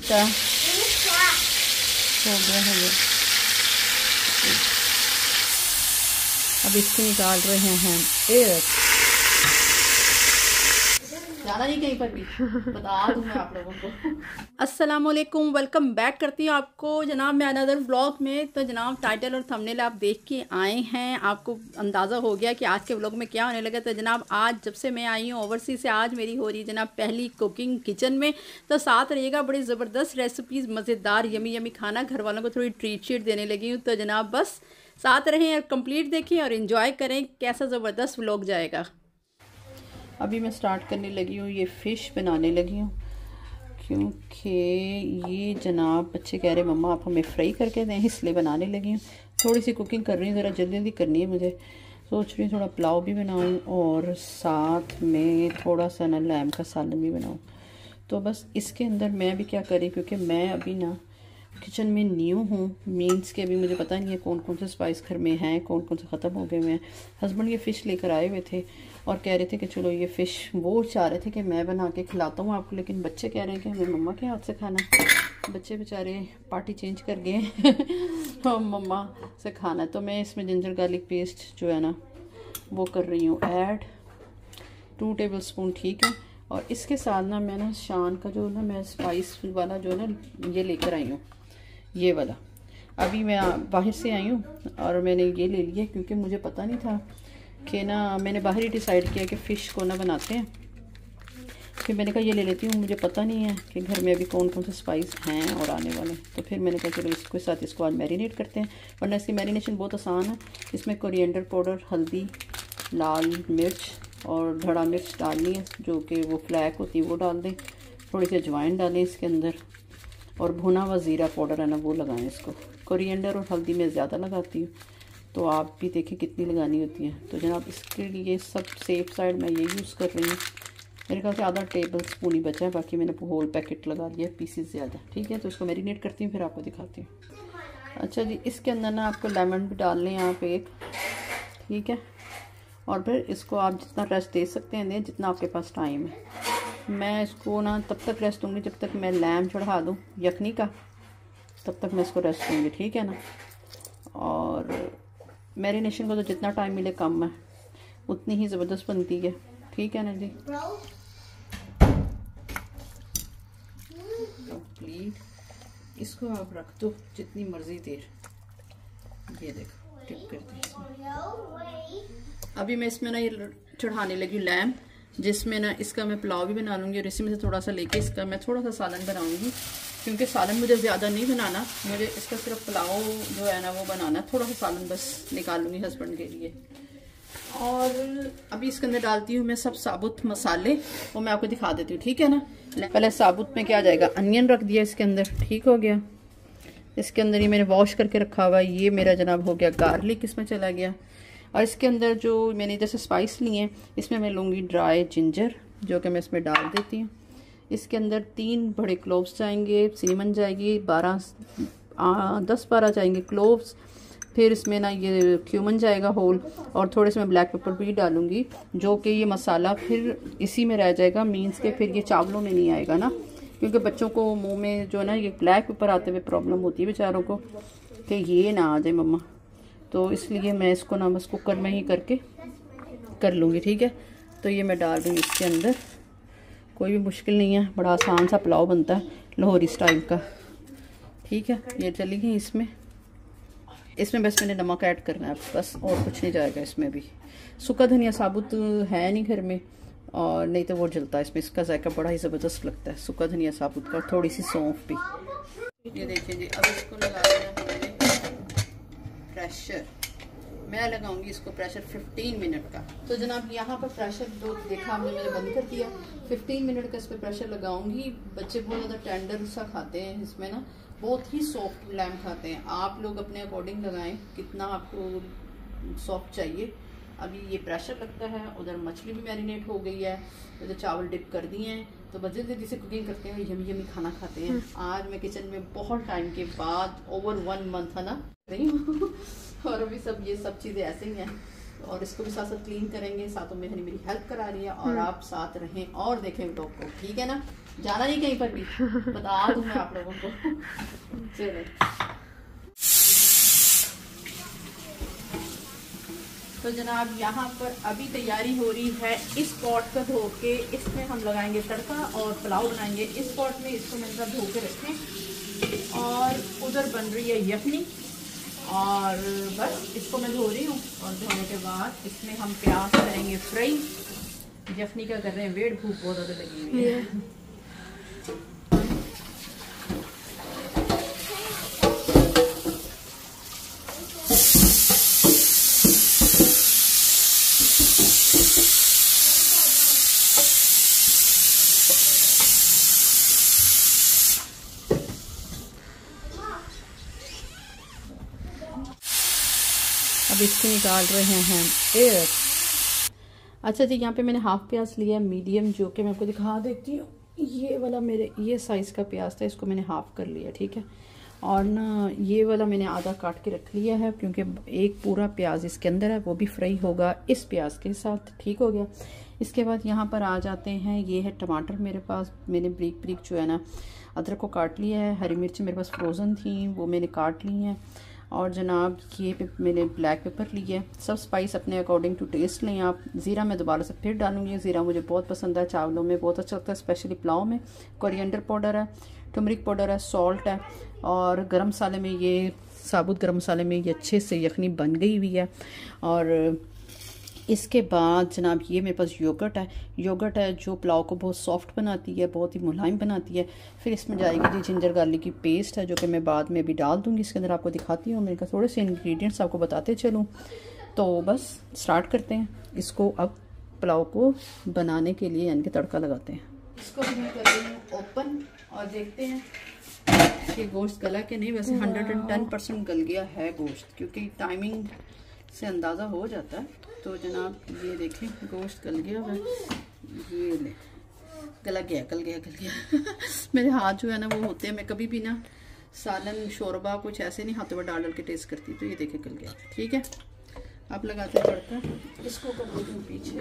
बेटा हो गया है ये। अब इसको निकाल रहे हैं जाना नहीं कहीं पर भी, बता दूं मैं आप लोगों को। अस्सलामुअलैकुम, वेलकम बैक करती हूँ आपको जनाब मैं अनदर व्लॉग में। तो जनाब टाइटल और थंबनेल आप देख के आए हैं, आपको अंदाज़ा हो गया कि आज के व्लॉग में क्या होने लगा। तो जनाब आज जब से मैं आई हूँ ओवरसीज़ से, आज मेरी हो रही जनाब पहली कुकिंग किचन में। तो साथ रहिएगा, बड़ी ज़बरदस्त रेसिपीज़, मज़ेदार यमी यमी खाना, घर वालों को थोड़ी ट्रीट शीट देने लगी हूँ। तो जनाब बस साथ रहें और कंप्लीट देखें और इन्जॉय करें, कैसा ज़बरदस्त व्लॉग जाएगा। अभी मैं स्टार्ट करने लगी हूँ, ये फ़िश बनाने लगी हूँ क्योंकि ये जनाब बच्चे कह रहे मम्मा आप हमें फ्राई करके दें, इसलिए बनाने लगी हूँ। थोड़ी सी कुकिंग कर रही हूँ, ज़रा जल्दी जल्दी करनी है मुझे। सोच रही हूँ थोड़ा पुलाव भी बनाऊँ और साथ में थोड़ा सा ना लैम का सालन भी बनाऊँ। तो बस इसके अंदर मैं भी क्या करी, क्योंकि मैं अभी ना किचन में न्यू हूँ, मीन्स के अभी मुझे पता नहीं है कौन कौन से स्पाइस घर में हैं, कौन कौन से ख़त्म हो गए हुए हैं। हस्बैंड ये फ़िश लेकर आए हुए थे और कह रहे थे कि चलो ये फ़िश, वो चाह रहे थे कि मैं बना के खिलाता हूँ आपको, लेकिन बच्चे कह रहे हैं कि हमें मम्मा के हाथ से खाना। बच्चे बेचारे पार्टी चेंज कर गए तो मम्मा से खाना। तो मैं इसमें जिंजर गार्लिक पेस्ट जो है ना वो कर रही हूँ ऐड, 2 टेबल स्पून, ठीक है। और इसके साथ ना मैं ना शान का जो ना मैं स्पाइस वाला जो है ना ये लेकर आई हूँ, ये वाला। अभी मैं बाहर से आई हूँ और मैंने ये ले लिया क्योंकि मुझे पता नहीं था कि ना, मैंने बाहर ही डिसाइड किया कि फ़िश को ना बनाते हैं। फिर मैंने कहा ये ले लेती हूँ, मुझे पता नहीं है कि घर में अभी कौन कौन से स्पाइस हैं और आने वाले। तो फिर मैंने कहा चलो इसके साथ इसको आज मैरिनेट करते हैं। वरना इसकी मैरिनेशन बहुत आसान है। इसमें कोरिएंडर पाउडर, हल्दी, लाल मिर्च और धड़ा मिर्च डालनी है, जो कि वो फ्लैक होती है वो डाल दें। थोड़ी सी अजवाइन डालें इसके अंदर और भुना हुआ ज़ीरा पाउडर है ना वो लगाएं इसको। कोरिएंडर और हल्दी मैं ज़्यादा लगाती हूँ, तो आप भी देखें कितनी लगानी होती है। तो जनाब इसके लिए सब सेफ साइड मैं ये यूज़ कर रही हूँ। मेरे ख्याल से आधा टेबल स्पून ही बचा है, बाकी मैंने होल पैकेट लगा दिया, पीसेस ज़्यादा, ठीक है। तो इसको मैरिनेट करती हूँ फिर आपको दिखाती हूँ। अच्छा जी, इसके अंदर ना आपको लेमन भी डाल लें आप एक, ठीक है। और फिर इसको आप जितना रेस्ट दे सकते हैं दें, जितना आपके पास टाइम है। मैं इसको ना तब तक रेस्ट दूँगी जब तक मैं लैम चढ़ा दूँ यखनी का, तब तक मैं इसको रेस्ट दूँगी, ठीक है ना। और मैरिनेशन को तो जितना टाइम मिले कम है, उतनी ही ज़बरदस्त बनती है, ठीक है ना जी। कंप्लीट इसको आप रख दो जितनी मर्ज़ी देर। ये देखो टिप कर दी। अभी मैं इसमें ना ये चढ़ाने लगी लैम, जिसमें ना इसका मैं पुलाव भी बना लूँगी और इसी में से थोड़ा सा लेके इसका मैं थोड़ा सा सालन बनाऊँगी, क्योंकि सालन मुझे ज़्यादा नहीं बनाना, मुझे इसका सिर्फ पुलाव जो है ना वो बनाना। थोड़ा सा सालन बस निकालूंगी हस्बैंड के लिए। और अभी इसके अंदर डालती हूँ मैं सब साबुत मसाले, वो मैं आपको दिखा देती हूँ, ठीक है ना। पहले साबुत में क्या जाएगा, अनियन रख दिया इसके अंदर, ठीक हो गया। इसके अंदर ये मैंने वॉश करके रखा हुआ, ये मेरा जनाब हो गया गार्लिक इसमें चला गया। और इसके अंदर जो मैंने जैसे स्पाइस लिए हैं, इसमें मैं लूँगी ड्राई जिंजर, जो कि मैं इसमें डाल देती हूँ। इसके अंदर 3 बड़े क्लोव्स जाएंगे, सिनेमन जाएगी 10-12 जाएंगे क्लोव्स। फिर इसमें ना ये क्यूमन जाएगा होल, और थोड़े से मैं ब्लैक पेपर भी डालूँगी, जो कि ये मसाला फिर इसी में रह जाएगा, मीन्स के फिर ये चावलों में नहीं आएगा ना, क्योंकि बच्चों को मुंह में जो ना ये ब्लैक पेपर आते हुए प्रॉब्लम होती है बेचारों को कि ये ना आ जाए मम्मा। तो इसलिए मैं इसको ना बस कुकर में ही करके कर लूँगी, ठीक है। तो ये मैं डाल दूँगी इसके अंदर, कोई भी मुश्किल नहीं है, बड़ा आसान सा पुलाव बनता है लाहौरी स्टाइल का, ठीक है। ये चली गई इसमें बस मैंने नमक ऐड करना है बस, और कुछ नहीं जाएगा इसमें भी। सूखा धनिया साबुत है नहीं घर में, और नहीं तो वो जलता है इसमें, इसका जायका बड़ा ही ज़बरदस्त लगता है सूखा धनिया साबुत का, थोड़ी सी सौंफ भी। ये देखिए जी, अब इसको लगा देना मैंने प्रेशर। मैं लगाऊंगी इसको प्रेशर 15 मिनट का। तो जनाब यहाँ पर प्रेशर जो देखा हमने, मैंने बंद कर दिया। 15 मिनट का इस पर प्रेशर लगाऊंगी। बच्चे बहुत ज़्यादा टेंडर सा खाते हैं, इसमें ना बहुत ही सॉफ्ट लैम खाते हैं। आप लोग अपने अकॉर्डिंग लगाएं कितना आपको सॉफ्ट चाहिए। अभी ये प्रेशर लगता है, उधर मछली भी मैरिनेट हो गई है, उधर चावल डिप कर दिए हैं। तो बस जल्दी से कुकिंग करते हैं, यमी यमी खाना खाते हैं। आज मैं किचन में बहुत टाइम के बाद, ओवर 1 मंथ है ना रही हूँ और अभी सब ये सब चीज़ें ऐसे ही हैं। और इसको भी साथ साथ क्लीन करेंगे, साथों में हनी मेरी हेल्प करा रही है। और आप साथ रहें और देखें व्लॉग को, ठीक है ना। जाना नहीं कहीं पर भी, बता दूं मैं आप लोगों को। चलो तो जनाब यहाँ पर अभी तैयारी हो रही है इस पॉट को धो के, इसमें हम लगाएंगे तड़का और पुलाव बनाएंगे। इस पॉट में इसको मैंने सब धो के रखें और उधर बन रही है यखनी और बस इसको मैं धो रही हूँ। और धोने के बाद इसमें हम प्याज करेंगे फ्राई। यखनी का कर रहे हैं वेट, भूख बहुत ज़्यादा लगी हुई है। अब इसको निकाल रहे हैं एयर। अच्छा जी, यहाँ पे मैंने हाफ प्याज लिया है मीडियम, जो कि मैं आपको दिखा देती हूँ। ये वाला मेरे ये साइज़ का प्याज था, इसको मैंने हाफ कर लिया, ठीक है। और ना ये वाला मैंने आधा काट के रख लिया है, क्योंकि एक पूरा प्याज इसके अंदर है, वो भी फ्राई होगा इस प्याज के साथ। ठीक हो गया। इसके बाद यहाँ पर आ जाते हैं, ये है टमाटर मेरे पास, मैंने ब्रीक ब्रीक जो है ना अदरक को काट लिया है। हरी मिर्च मेरे पास फ्रोज़न थी, वो मैंने काट ली हैं। और जनाब ये मैंने ब्लैक पेपर लिया है। सब स्पाइस अपने अकॉर्डिंग टू टेस्ट लें आप। ज़ीरा मैं दोबारा से फिर डालूंगी, ज़ीरा मुझे बहुत पसंद है, चावलों में बहुत अच्छा लगता है, स्पेशली पुलाव में। कोरिएंडर पाउडर है, टर्मरिक पाउडर है, सॉल्ट है, और गरम मसाले में ये साबुत गरम मसाले में ये अच्छे से यखनी बन गई हुई है। और इसके बाद जनाब ये मेरे पास योगर्ट है जो पुलाव को बहुत सॉफ्ट बनाती है, बहुत ही मुलायम बनाती है। फिर इसमें जाएगी जी जिंजर गार्लिक की पेस्ट है, जो कि मैं बाद में भी डाल दूंगी इसके अंदर, आपको दिखाती हूँ। मेरे थोड़े से इंग्रेडिएंट्स आपको बताते चलूँ। तो बस स्टार्ट करते हैं इसको। अब पुलाव को बनाने के लिए यानी कि तड़का लगाते हैं। इसको मैं कर रही हूँ ओपन और देखते हैं कि गोश्त गला के नहीं। वैसे 110% गल गया है गोश्त, क्योंकि टाइमिंग से अंदाज़ा हो जाता है। तो जनाब ये देखें गोश्त गल गया हुआ, ये ले गल गया मेरे हाथ जो है ना वो होते हैं, मैं कभी भी ना सालन शोरबा कुछ ऐसे नहीं हाथों पर डाल के टेस्ट करती। तो ये देखें गल गया, ठीक है। अब लगाते हैं तड़का। इसको कर देती हूँ पीछे।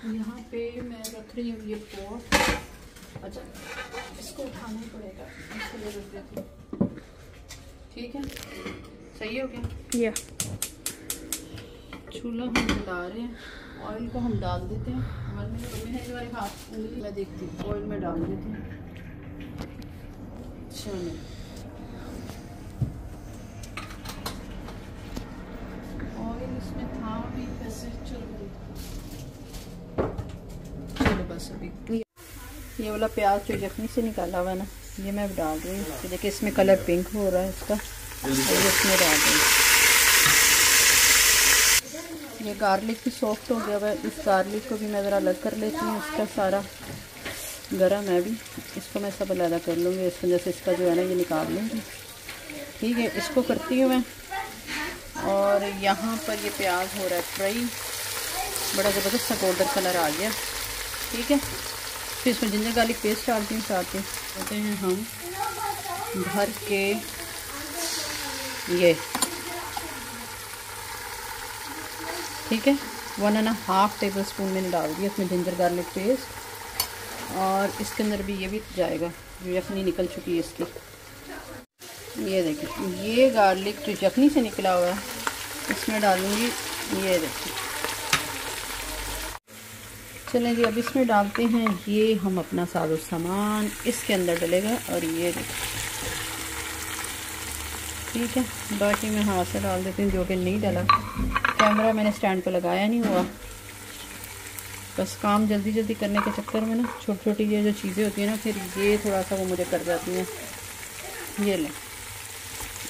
यहाँ पे मैं रख रही हूँ ये पॉट। अच्छा इसको उठाना ही पड़ेगा, इसको ले रख देती हूँ, ठीक है। सही हो गया। या चूल्हा हम जला रहे हैं, ऑयल को हम डाल देते हैं। हमारे हाथ उंगली मैं देखती हूँ, ऑयल में डाल देती हूँ। चलो ऑयल इसमें था भी वैसे, चलो बस अभी ये वाला प्याज जो यखनी से निकाला हुआ है ना, ये मैं डाल रही हूँ। देखिए इसमें कलर पिंक हो रहा है इसका, और इसमें डाल रही हूँ। ये गार्लिक भी सॉफ्ट हो गया हुआ है। इस गार्लिक को भी मैं ज़रा अलग कर लेती हूँ, इसका सारा गरम है भी, इसको मैं सब अलग कर लूँगी। इस वजह से इसका जो है ना ये निकाल लूँगी, ठीक है। इसको करती हूँ मैं। और यहाँ पर ये प्याज हो रहा है फ्राई, बड़ा ज़बरदस्त सा गोल्डन कलर आ गया, ठीक है। फिर इसमें जिंजर गार्लिक पेस्ट डालती हूँ साथ में। होते हैं हम भर के ये, ठीक है। 1.5 टेबल स्पून मैंने डाल दिया इसमें जिंजर गार्लिक पेस्ट। और इसके अंदर भी ये भी जाएगा जो यखनी निकल चुकी है इसकी। ये देखिए ये गार्लिक जो यखनी से निकला हुआ है इसमें डालूंगी। ये देखिए, चलें जी अब इसमें डालते हैं ये हम अपना सारा सामान इसके अंदर डलेगा। और ये देखिए, ठीक है। बाकी मैं हाथ से डाल देती हूँ, जो कि नहीं डाला। कैमरा मैंने स्टैंड पे लगाया नहीं हुआ, बस काम जल्दी जल्दी करने के चक्कर में ना छोटी छोटी ये जो चीज़ें होती हैं ना, फिर ये थोड़ा सा वो मुझे कर जाती हैं। ये लें,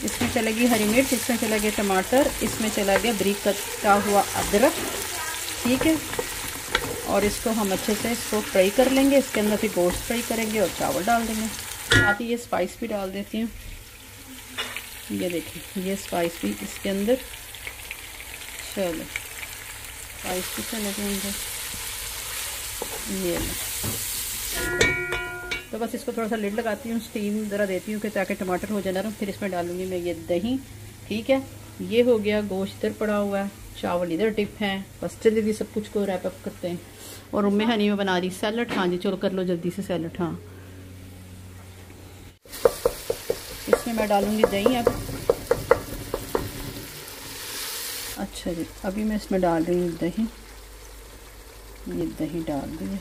इसमें चलेगी हरी मिर्च, इसमें चला गया टमाटर, इसमें चला गया बारीक कटा हुआ अदरक, ठीक है। और इसको हम अच्छे से इसको फ्राई कर लेंगे। इसके अंदर फिर गोश्त फ्राई करेंगे और चावल डाल देंगे। साथ ही ये स्पाइस भी डाल देती हूँ। ये देखिए ये स्पाइस भी इसके अंदर, चलो स्पाइस भी चले जाएंगे। ये तो बस इसको थोड़ा सा लिड लगाती हूँ, स्टीम ज़रा देती हूँ कि ताकि टमाटर हो जाए नरम। फिर इसमें डालूंगी मैं ये दही, ठीक है। ये हो गया, गोश्त इधर पड़ा हुआ है, चावल इधर टिप है। बस जल्दी सब कुछ को रैप अप करते हैं। और उम्मे हनी में बना रही सैलड। हाँ जी चलो कर लो जल्दी से सैलड। हाँ इसमें मैं डालूँगी दही अब। अच्छा जी अभी मैं इसमें डाल रही हूँ दही। ये दही डाल दी है,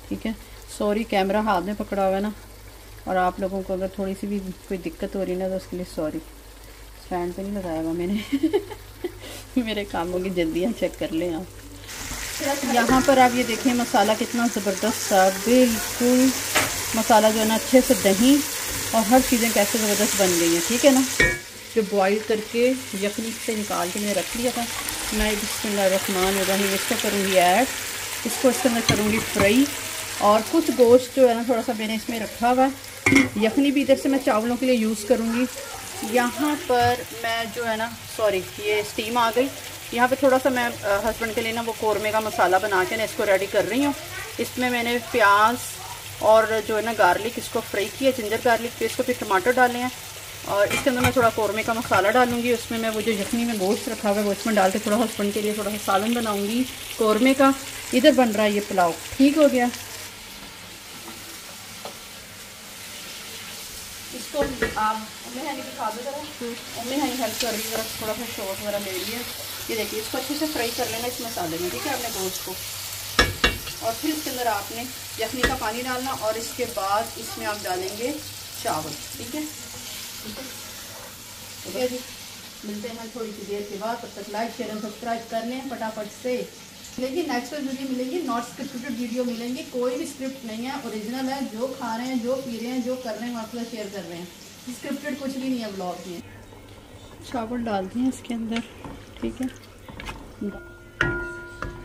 ठीक है। सॉरी कैमरा हाथ में पकड़ा हुआ है ना, और आप लोगों को अगर थोड़ी सी भी कोई दिक्कत हो रही है ना तो उसके लिए सॉरी। स्टैंड पे नहीं लगाया हुआ मैंने मेरे कामों की जल्दियाँ चेक कर लें आप। यहाँ पर आप ये देखें मसाला कितना ज़बरदस्त सा, बिल्कुल मसाला जो है ना अच्छे से दही और हर चीज़ें कैसे ज़बरदस्त बन गई हैं, ठीक है ना। जो बॉईल करके यखनी से निकाल के मैंने रख लिया था, मैं बिस्मिल्लाहिर्रहमानिर्रहीम इसको करूँगी ऐड। इसको इसके अंदर करूँगी फ्राई। और कुछ गोश्त जो है ना थोड़ा सा मैंने इसमें रखा हुआ है। यखनी भी इधर से मैं चावलों के लिए यूज़ करूँगी। यहाँ पर मैं जो है ना सॉरी ये स्टीम आ गई। यहाँ पे थोड़ा सा मैं हस्बैंड के लिए ना वो कौरमे का मसाला बना के ना इसको रेडी कर रही हूँ। इसमें मैंने प्याज और जो है ना गार्लिक इसको फ्राई किया, जिंजर गार्लिक पेस्ट को, फिर टमाटर डाले हैं। और इसके अंदर मैं थोड़ा कौरमे का मसाला डालूंगी। उसमें मैं वो जो यखनी में गोश्त रखा हुआ है वो इसमें डाल के थोड़ा हस्बैंड के लिए थोड़ा सा सालन बनाऊंगी कौरमे का। इधर बन रहा है ये पुलाव, ठीक हो गया। इसको आप उम्मे हनी दिखा दो जरा। उम्मे हनी हेल्प कर रही है जरा, थोड़ा सा शॉट वगैरह ले लिया। ये देखिए इसको अच्छे से फ्राई कर लेना इस मसाले में, ठीक है, अपने गोश्त को। और फिर इसके अंदर आपने यखनी का पानी डालना और इसके बाद इसमें आप डालेंगे चावल, ठीक है। ठीक है जी, मिलते हैं थोड़ी सी देर के बाद। तब तक लाइक शेयर और सब्सक्राइब कर लें फटाफट से। लेकिन नेक्स्ट वीडियो मिलेंगी, नॉट स्क्रिप्टेड वीडियो मिलेंगी, कोई भी स्क्रिप्ट नहीं है, ओरिजिनल है। जो खा रहे हैं, जो पी रहे हैं, जो कर रहे हैं आपके साथ शेयर कर रहे हैं। स्क्रिप्टेड कुछ भी नहीं है ब्लॉग में। चावल डाल दिए इसके अंदर, ठीक है।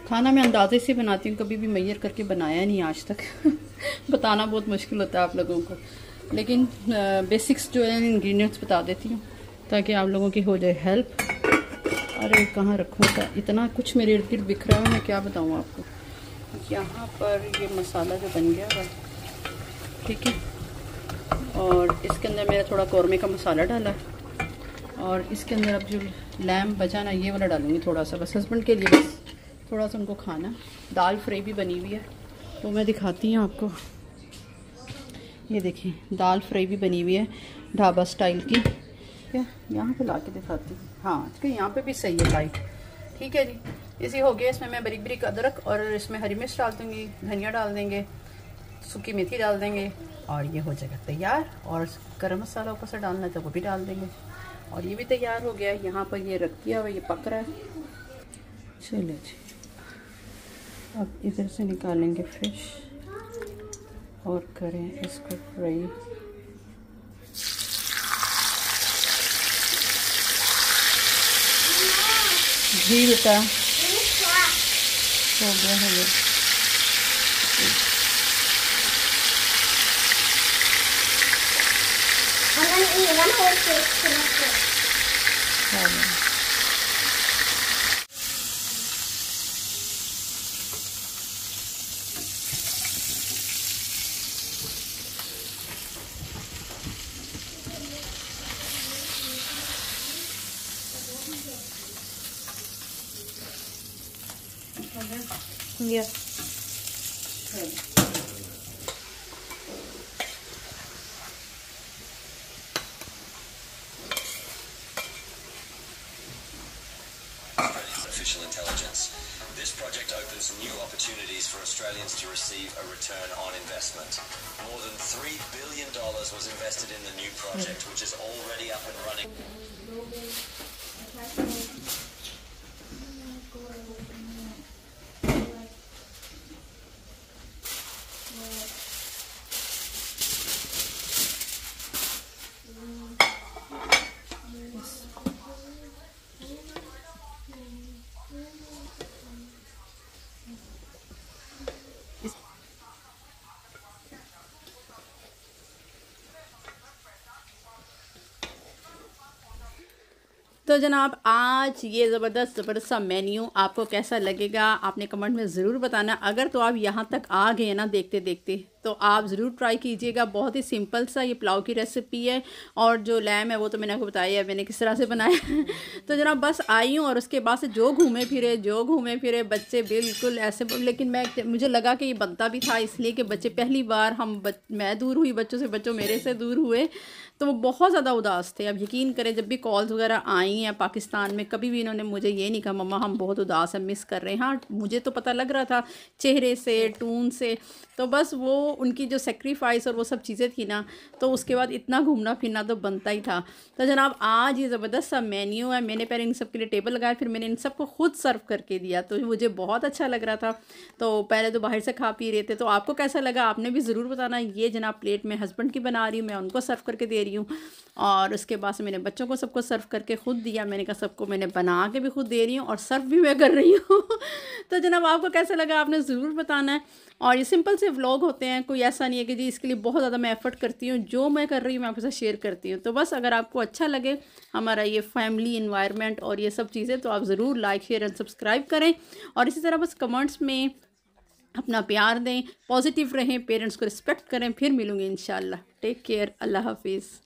खाना मैं अंदाजे से बनाती हूँ, कभी भी मैयर करके बनाया नहीं आज तक बताना बहुत मुश्किल होता है आप लोगों को, लेकिन बेसिक्स जो है इंग्रेडिएंट्स बता देती हूँ ताकि आप लोगों की हो जाए हेल्प। अरे कहाँ रखूँ का, इतना कुछ मेरे इर्द गिर्द बिखरा है, मैं क्या बताऊँ आपको। यहाँ पर ये मसाला जो बन गया है, ठीक है। और इसके अंदर मेरा थोड़ा कौरमे का मसाला डाला है। और इसके अंदर अब जो लैम बचा ना ये वाला डालूँगी थोड़ा सा, बस हस्बैंड के लिए, बस थोड़ा सा उनको खाना। दाल फ्राई भी बनी हुई है तो मैं दिखाती हूँ आपको। ये देखिए दाल फ्राई भी बनी हुई है ढाबा स्टाइल की, क्या यहाँ पे ला के दिखाती हूँ। हाँ कि यहाँ पे भी सही है लाइट, ठीक है जी। इसी हो गया। इसमें मैं बारीक बारीक अदरक और इसमें हरी मिर्च डाल दूँगी, धनिया डाल देंगे, सूखी मेथी डाल देंगे और ये हो जाएगा तैयार। और गरम मसाला ऊपर से डालना है तो वो भी डाल देंगे और ये भी तैयार हो गया। यहाँ पर ये रख दिया हुआ, ये पक रहा है। चलो जी, अब इधर से निकालेंगे फिश और करें इसको फ्राई। घी बेटा हो गया है ये। Yeah. Artificial intelligence. This project opens new opportunities for Australians to receive a return on investment. More than $3 billion was invested in the new project, which is already up and running. तो जनाब आज ये ज़बरदस्त सा menu आपको कैसा लगेगा आपने कमेंट में ज़रूर बताना। अगर तो आप यहाँ तक आ गए ना देखते देखते तो आप ज़रूर ट्राई कीजिएगा। बहुत ही सिंपल सा ये पुलाव की रेसिपी है। और जो लैम है वो तो मैंने आपको बताया है मैंने किस तरह से बनाया है। तो जनाब बस आई हूँ और उसके बाद से जो घूमे फिरे बच्चे बिल्कुल ऐसे, लेकिन मुझे लगा कि ये बनता भी था इसलिए कि बच्चे पहली बार मैं दूर हुई बच्चों से, बच्चों मेरे से दूर हुए, तो वो बहुत ज़्यादा उदास थे। अब यकीन करें जब भी कॉल्स वगैरह आई हैं पाकिस्तान में, कभी भी इन्होंने मुझे ये नहीं कहा मम्मा हम बहुत उदास हैं, मिस कर रहे हैं। हाँ मुझे तो पता लग रहा था चेहरे से, टून से, तो बस वो उनकी जो सेक्रीफाइस और वो सब चीज़ें थी ना, तो उसके बाद इतना घूमना फिरना तो बनता ही था। तो जनाब आज ये ज़बरदस्त सा मेन्यू है। मैंने पहले इन सब के लिए टेबल लगाया, फिर मैंने इन सबको खुद सर्व करके दिया, तो मुझे बहुत अच्छा लग रहा था। तो पहले तो बाहर से खा पी रहे थे, तो आपको कैसा लगा आपने भी ज़रूर बताना। ये जनाब प्लेट में हस्बैंड की बना रही हूँ, मैं उनको सर्व करके दे रही हूँ, और उसके बाद से मैंने बच्चों को सबको सर्व करके खुद दिया। मैंने कहा सबको मैंने बना के भी खुद दे रही हूँ और सर्व भी मैं कर रही हूँ। तो जनाब आपको कैसा लगा आपने ज़रूर बताना है। और ये सिंपल से व्लॉग होते हैं, कोई ऐसा नहीं है कि जी इसके लिए बहुत ज़्यादा मैं एफ़र्ट करती हूँ। जो मैं कर रही हूँ मैं आपके साथ शेयर करती हूँ। तो बस अगर आपको अच्छा लगे हमारा ये फैमिली इन्वायरमेंट और ये सब चीज़ें, तो आप ज़रूर लाइक शेयर एंड सब्सक्राइब करें। और इसी तरह बस कमेंट्स में अपना प्यार दें, पॉजिटिव रहें, पेरेंट्स को रिस्पेक्ट करें। फिर मिलूँगी इंशाल्लाह। टेक केयर, अल्लाह हाफिज़।